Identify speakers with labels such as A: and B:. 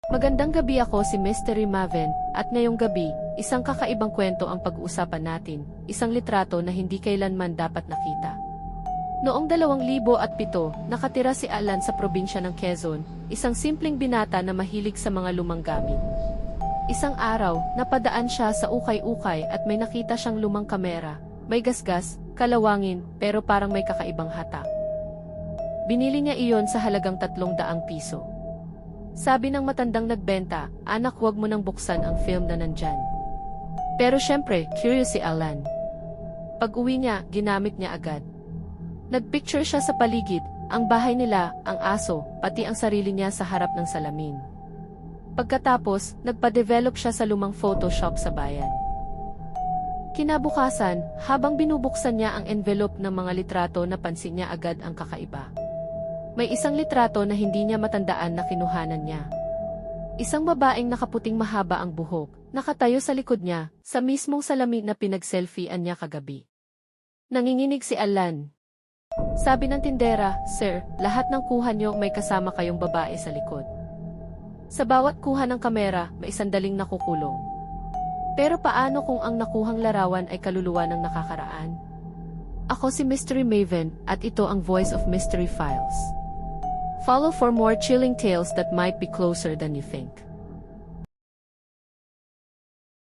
A: Magandang gabi, ako si Mystery Maven, at ngayong gabi, isang kakaibang kwento ang pag-uusapan natin, isang litrato na hindi kailanman dapat nakita. Noong 2007, nakatira si Alan sa probinsya ng Quezon, isang simpleng binata na mahilig sa mga lumang gamit. Isang araw, napadaan siya sa ukay-ukay at may nakita siyang lumang kamera, may gasgas, kalawangin, pero parang may kakaibang hatak. Binili niya iyon sa halagang 300 piso. Sabi ng matandang nagbenta, "Anak, huwag mo nang buksan ang film na nandyan." Pero syempre, curious si Alan. Pag-uwi niya, ginamit niya agad. Nagpicture siya sa paligid, ang bahay nila, ang aso, pati ang sarili niya sa harap ng salamin. Pagkatapos, nagpa-develop siya sa lumang Photoshop sa bayan. Kinabukasan, habang binubuksan niya ang envelope ng mga litrato, napansin niya agad ang kakaiba. May isang litrato na hindi niya matandaan na kinuhanan niya. Isang babaeng nakaputing mahaba ang buhok, nakatayo sa likod niya, sa mismong salamin na pinag-selfiean niya kagabi. Nanginginig si Alan. Sabi ng tindera, "Sir, lahat ng kuha niyo may kasama kayong babae sa likod. Sa bawat kuha ng kamera, may sandaling nakukulong. Pero paano kung ang nakuhang larawan ay kaluluwa ng nakakaraan?" Ako si Mystery Maven, at ito ang Voice of Mystery Files. Follow for more chilling tales that might be closer than you think.